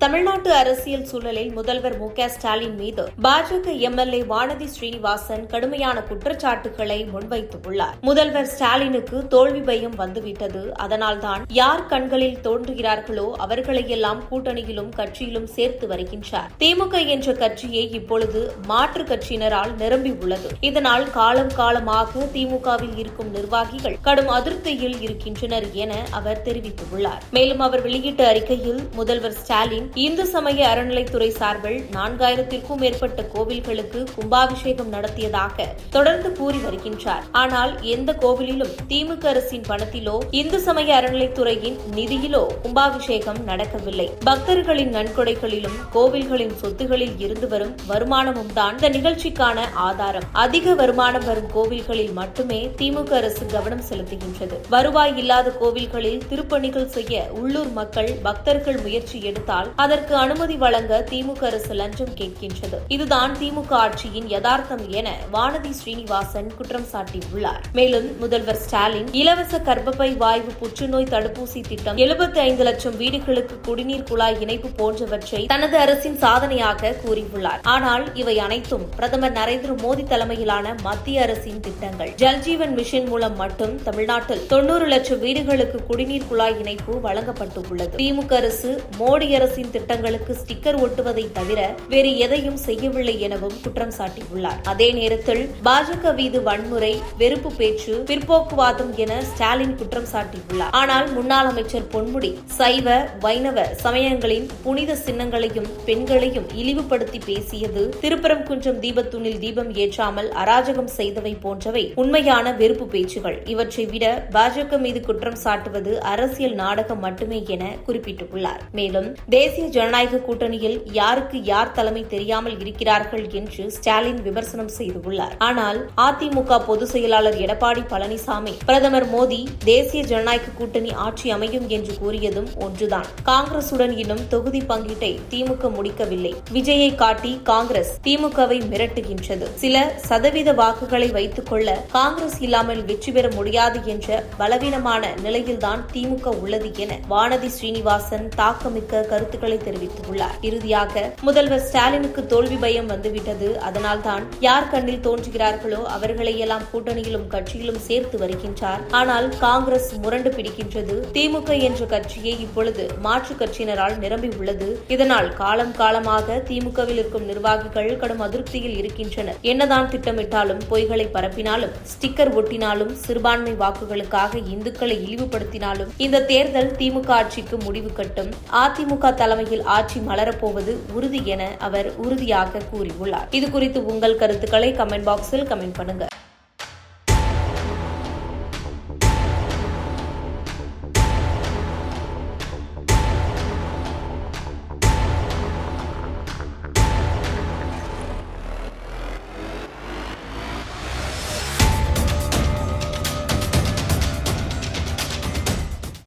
தமிழ்நாட்டு அரசியல் சூழலில் முதல்வர் மு.க.ஸ்டாலின் மீது பாஜக எம்எல்ஏ வானதி ஸ்ரீனிவாசன் கடுமையான குற்றச்சாட்டுகளை முன்வைத்துள்ளார். முதல்வர் ஸ்டாலினுக்கு தோல்வி பயம் வந்துவிட்டது. அதனால்தான் யார் கண்களில் தோன்றுகிறார்களோ அவர்களையெல்லாம் கூட்டணியிலும் கட்சியிலும் சேர்த்து வருகின்றார். திமுக என்ற கட்சியை இப்பொழுது மாற்றுக் கட்சியினரால் நிரம்பியுள்ளது. இதனால் காலம் காலமாக திமுகவில் இருக்கும் நிர்வாகிகள் கடும் அதிருப்தியில் இருக்கின்றனர் என அவர் தெரிவித்துள்ளார். மேலும் அவர் வெளியிட்ட அறிக்கையில் முதல்வர் ஸ்டாலின் இந்து சமய அறநிலைத்துறை சார்பில் 4000க்கும் மேற்பட்ட கோவில்களுக்கு கும்பாபிஷேகம் நடத்தியதாக தொடர்ந்து கூறி வருகின்றார். ஆனால் எந்த கோவிலிலும் திமுக அரசின் பணத்திலோ இந்து சமய அறநிலைத்துறையின் நிதியிலோ கும்பாபிஷேகம் நடக்கவில்லை. பக்தர்களின் நன்கொடைகளிலும் கோவில்களின் சொத்துகளில் இருந்து வரும் வருமானமும் தான் இந்த நிகழ்ச்சிக்கான ஆதாரம். அதிக வருமானம் வரும் கோவில்களில் மட்டுமே திமுக அரசு கவனம் செலுத்துகின்றது. வருவாய் இல்லாத கோவில்களில் திருப்பணிகள் செய்ய உள்ளூர் மக்கள் பக்தர்கள் முயற்சி எடுத்தால் அதற்கு அனுமதி வழங்க திமுக அரசு லஞ்சம் கேட்கின்றது. இதுதான் திமுக ஆட்சியின் யதார்த்தம் என வானதி ஸ்ரீனிவாசன் குற்றம் சாட்டியுள்ளார். மேலும் முதல்வர் ஸ்டாலின் இலவச கர்ப்பப்பை வாய்வு புற்றுநோய் தடுப்பூசி திட்டம், 75 லட்சம் வீடுகளுக்கு குடிநீர் குழாய் இணைப்பு போன்றவற்றை தனது அரசின் சாதனையாக கூறியுள்ளார். ஆனால் இவை அனைத்தும் பிரதமர் நரேந்திர மோடி தலைமையிலான மத்திய அரசின் திட்டங்கள். ஜல்ஜீவன் மிஷன் மூலம் மட்டும் தமிழ்நாட்டில் 90 லட்சம் வீடுகளுக்கு குடிநீர் குழாய் இணைப்பு வழங்கப்பட்டுள்ளது. திமுக அரசு மோடி அரசின் திட்டங்களுக்கு ஸ்டிக்கர் ஒட்டுவதை தவிர வேறு எதையும் செய்யவில்லை எனவும் குற்றம் சாட்டியுள்ளார். அதே நேரத்தில் பாஜக மீது வன்முறை, வெறுப்பு பேச்சு, பிற்போக்குவாதம் என ஸ்டாலின் குற்றம் சாட்டியுள்ளார். ஆனால் முன்னாள் அமைச்சர் பொன்முடி சைவ, வைணவ சமயங்களின் புனித சின்னங்களையும் பெண்களையும் இழிவுபடுத்தி பேசியது, திருப்பரங்குன்றம் தீபத்தூணில் தீபம் ஏற்றாமல் அராஜகம் செய்தவை போன்றவை உண்மையான வெறுப்பு பேச்சுகள். இவற்றை விட பாஜக மீது குற்றம் சாட்டுவது அரசியல் நாடகம் மட்டுமே என குறிப்பிட்டுள்ளார். மேலும் தேசிய ஜனநாயக கூட்டணியில் யாருக்கு யார் தலைமை தெரியாமல் இருக்கிறார்கள் என்று ஸ்டாலின் விமர்சனம் செய்துள்ளார். ஆனால் அதிமுக பொதுச் செயலாளர் எடப்பாடி பழனிசாமி பிரதமர் மோடி தேசிய ஜனநாயக கூட்டணி ஆட்சி அமையும் என்று கூறியதும் ஒன்றுதான். காங்கிரசுடன் இன்னும் தொகுதி பங்கீட்டை திமுக முடிக்கவில்லை. விஜயை காட்டி காங்கிரஸ் திமுகவை மிரட்டுகின்றது. சில சதவீத வாக்குகளை வைத்துக் கொள்ள காங்கிரஸ் இல்லாமல் வெற்றி பெற முடியாது என்ற பலவீனமான நிலையில்தான் திமுக உள்ளது என வானதி ஸ்ரீனிவாசன் தாக்கமிக்க கருத்துக்களை தெரிவித்துள்ளார். இறுதியாக முதல்வர் ஸ்டாலினுக்கு தோல்வி பயம் வந்துவிட்டது. அதனால்தான் யார் கண்ணில் தோன்றுகிறார்களோ அவர்களையெல்லாம் கூட்டணியிலும் கட்சியிலும் சேர்த்து வருகின்றார். ஆனால் காங்கிரஸ் முரண்டு பிடிக்கின்றது. திமுக என்ற கட்சியை இப்பொழுது மாற்றுக் கட்சியினரால் நிரம்பியுள்ளது. இதனால் காலம் காலமாக திமுகவில் இருக்கும் நிர்வாகிகள் கடும் அதிருப்தியில் இருக்கின்றனர். என்னதான் திட்டமிட்டாலும், பொய்களை பரப்பினாலும், ஸ்டிக்கர் ஒட்டினாலும், சிறுபான்மை வாக்குகளுக்காக இந்துக்களை இழிவுபடுத்தினாலும் இந்த தேர்தல் திமுக ஆட்சிக்கு முடிவு கட்டும். அதிமுக தலைமையில் ஆட்சி மலரப்போவது உறுதி என அவர் உறுதியாக கூறியுள்ளார். இதுகுறித்து உங்கள் கருத்துக்களை கமெண்ட் பாக்ஸில் கமெண்ட் பண்ணுங்க.